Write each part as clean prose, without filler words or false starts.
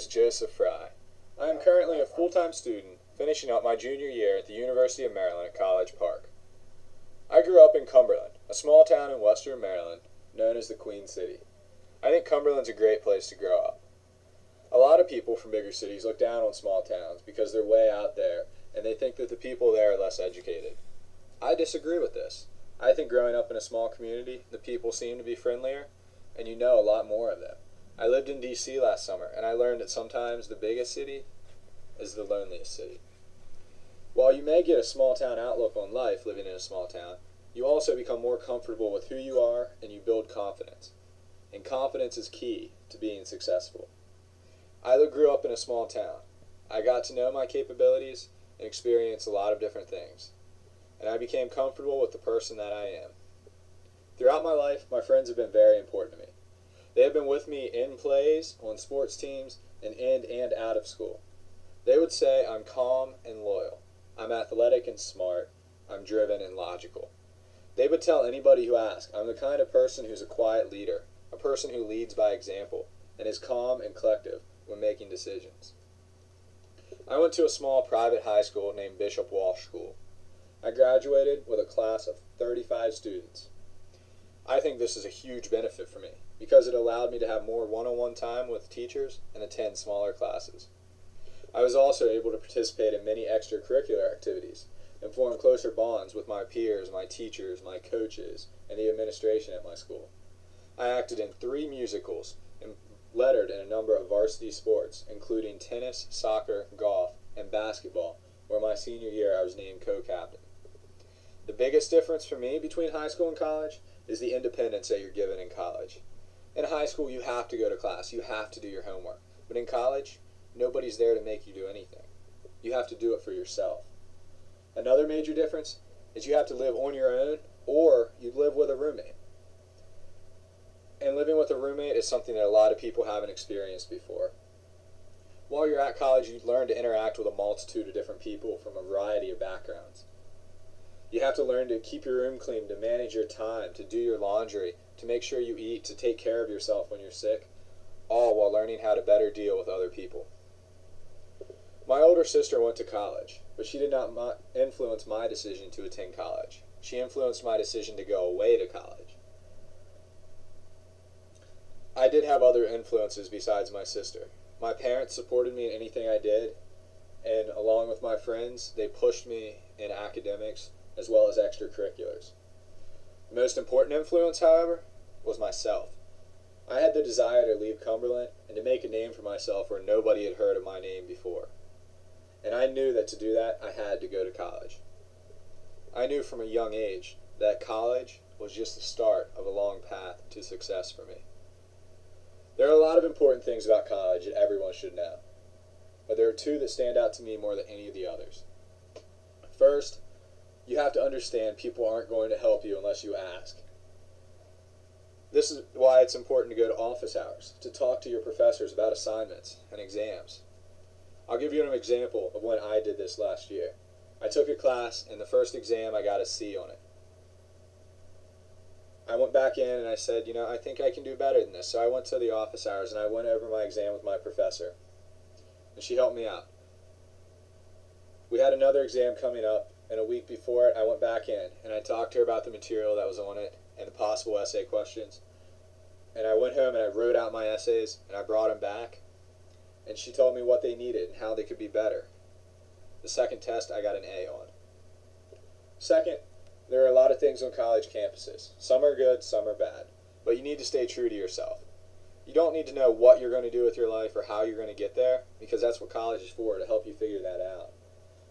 is Joseph Fry. I am currently a full-time student finishing up my junior year at the University of Maryland at College Park. I grew up in Cumberland, a small town in western Maryland known as the Queen City. I think Cumberland's a great place to grow up. A lot of people from bigger cities look down on small towns because they're way out there and they think that the people there are less educated. I disagree with this. I think growing up in a small community, the people seem to be friendlier and you know a lot more of them. I lived in D.C. last summer and I learned that sometimes the biggest city is the loneliest city. While you may get a small town outlook on life living in a small town, you also become more comfortable with who you are and you build confidence. And confidence is key to being successful. I grew up in a small town. I got to know my capabilities and experience a lot of different things. And I became comfortable with the person that I am. Throughout my life, my friends have been very important to me. They have been with me in plays, on sports teams, and in and out of school. They would say I'm calm and loyal. I'm athletic and smart. I'm driven and logical. They would tell anybody who asked, I'm the kind of person who's a quiet leader, a person who leads by example, and is calm and collective when making decisions. I went to a small private high school named Bishop Walsh School. I graduated with a class of 35 students. I think this is a huge benefit for me because it allowed me to have more one-on-one time with teachers and attend smaller classes. I was also able to participate in many extracurricular activities and form closer bonds with my peers, my teachers, my coaches, and the administration at my school. I acted in 3 musicals and lettered in a number of varsity sports, including tennis, soccer, golf, and basketball, where my senior year I was named co-captain. The biggest difference for me between high school and college is the independence that you're given in college. In high school, you have to go to class, you have to do your homework. But in college, nobody's there to make you do anything. You have to do it for yourself. Another major difference is you have to live on your own or you live with a roommate. And living with a roommate is something that a lot of people haven't experienced before. While you're at college, you learn to interact with a multitude of different people from a variety of backgrounds. You have to learn to keep your room clean, to manage your time, to do your laundry, to make sure you eat, to take care of yourself when you're sick, all while learning how to better deal with other people. My older sister went to college, but she did not influence my decision to attend college. She influenced my decision to go away to college. I did have other influences besides my sister. My parents supported me in anything I did, and along with my friends, they pushed me in academics as well as extracurriculars. The most important influence, however, was myself. I had the desire to leave Cumberland and to make a name for myself where nobody had heard of my name before. And I knew that to do that, I had to go to college. I knew from a young age that college was just the start of a long path to success for me. There are a lot of important things about college that everyone should know, but there are 2 that stand out to me more than any of the others. First, you have to understand people aren't going to help you unless you ask. This is why it's important to go to office hours, to talk to your professors about assignments and exams. I'll give you an example of when I did this last year. I took a class, and the first exam I got a C on it. I went back in and I said, I think I can do better than this. So I went to the office hours and I went over my exam with my professor. And she helped me out. We had another exam coming up, and a week before it I went back in and I talked to her about the material that was on it and the possible essay questions. And I went home and I wrote out my essays and I brought them back. And she told me what they needed and how they could be better. The second test I got an A on. Second, there are a lot of things on college campuses. Some are good, some are bad. But you need to stay true to yourself. You don't need to know what you're going to do with your life or how you're going to get there, because that's what college is for, to help you figure that out.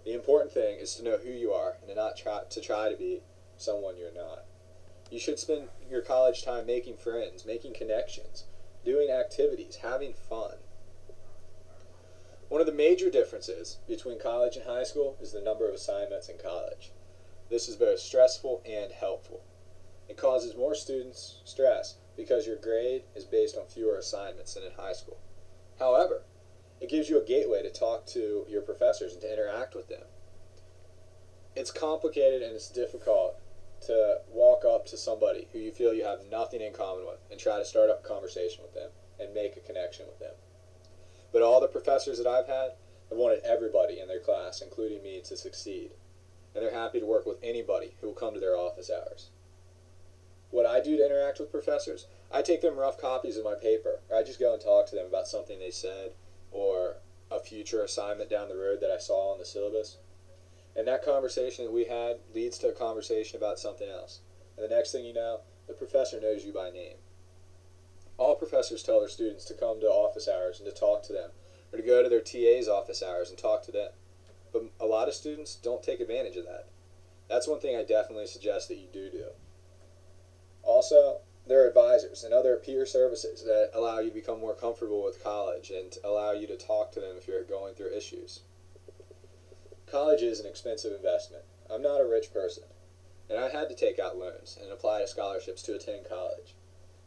The important thing is to know who you are and to not try to be someone you're not. You should spend your college time making friends, making connections, doing activities, having fun. One of the major differences between college and high school is the number of assignments in college. This is both stressful and helpful. It causes more students stress because your grade is based on fewer assignments than in high school. However, it gives you a gateway to talk to your professors and to interact with them. It's complicated and it's difficult to walk up to somebody who you feel you have nothing in common with and try to start up a conversation with them and make a connection with them. But all the professors that I've had have wanted everybody in their class, including me, to succeed. And they're happy to work with anybody who will come to their office hours. What I do to interact with professors, I take them rough copies of my paper. Or I just go and talk to them about something they said or a future assignment down the road that I saw on the syllabus. And that conversation that we had leads to a conversation about something else. And the next thing you know, the professor knows you by name. All professors tell their students to come to office hours and to talk to them, or to go to their TA's office hours and talk to them. But a lot of students don't take advantage of that. That's one thing I definitely suggest that you do. Also, there are advisors and other peer services that allow you to become more comfortable with college and allow you to talk to them if you're going through issues. College is an expensive investment. I'm not a rich person, and I had to take out loans and apply to scholarships to attend college.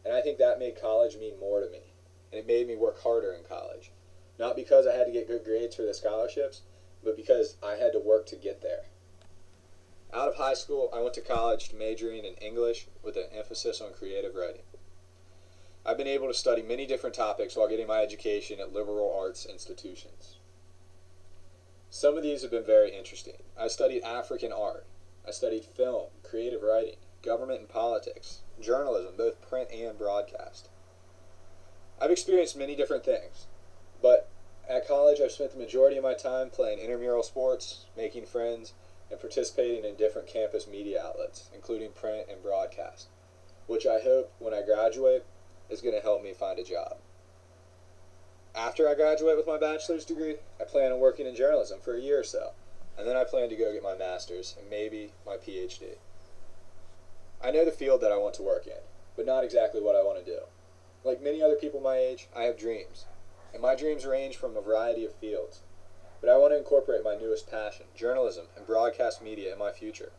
And I think that made college mean more to me, and it made me work harder in college. Not because I had to get good grades for the scholarships, but because I had to work to get there. Out of high school, I went to college majoring in English with an emphasis on creative writing. I've been able to study many different topics while getting my education at liberal arts institutions. Some of these have been very interesting. I studied African art. I studied film, creative writing, government and politics, journalism, both print and broadcast. I've experienced many different things, but at college I've spent the majority of my time playing intramural sports, making friends, and participating in different campus media outlets, including print and broadcast, which I hope when I graduate is going to help me find a job. After I graduate with my bachelor's degree, I plan on working in journalism for a year or so, and then I plan to go get my master's and maybe my PhD. I know the field that I want to work in, but not exactly what I want to do. Like many other people my age, I have dreams, and my dreams range from a variety of fields. But I want to incorporate my newest passion, journalism and broadcast media, in my future.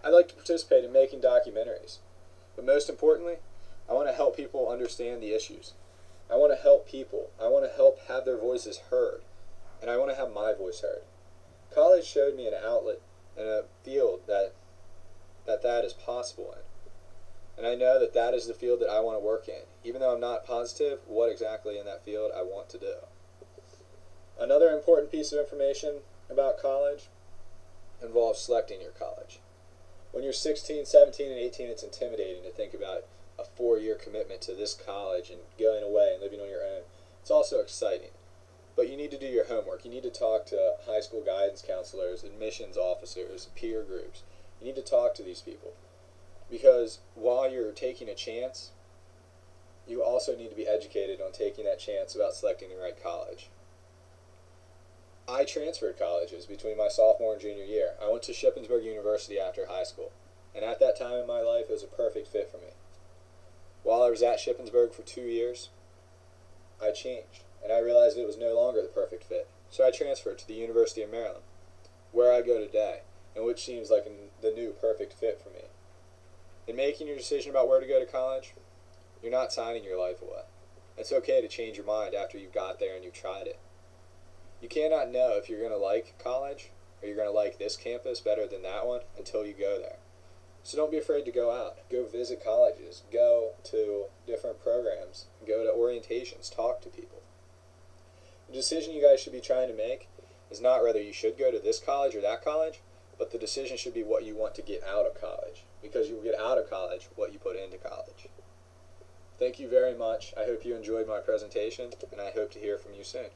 I'd like to participate in making documentaries, but most importantly, I want to help people understand the issues. I want to help people. I want to help have their voices heard, and I want to have my voice heard. College showed me an outlet and a field that is possible in. And I know that that is the field that I want to work in, even though I'm not positive what exactly in that field I want to do. Another important piece of information about college involves selecting your college. When you're 16, 17, and 18, it's intimidating to think about a 4-year commitment to this college and going away and living on your own. It's also exciting. But you need to do your homework. You need to talk to high school guidance counselors, admissions officers, peer groups. You need to talk to these people. Because while you're taking a chance, you also need to be educated on taking that chance about selecting the right college. I transferred colleges between my sophomore and junior year. I went to Shippensburg University after high school, and at that time in my life, it was a perfect fit for me. While I was at Shippensburg for 2 years, I changed, and I realized it was no longer the perfect fit. So I transferred to the University of Maryland, where I go today, and which seems like the new perfect fit for me. In making your decision about where to go to college, you're not signing your life away. It's okay to change your mind after you've got there and you've tried it. You cannot know if you're going to like college or you're going to like this campus better than that one until you go there. So don't be afraid to go out. Go visit colleges. Go to different programs. Go to orientations. Talk to people. The decision you guys should be trying to make is not whether you should go to this college or that college, but the decision should be what you want to get out of college, because you will get out of college what you put into college. Thank you very much. I hope you enjoyed my presentation, and I hope to hear from you soon.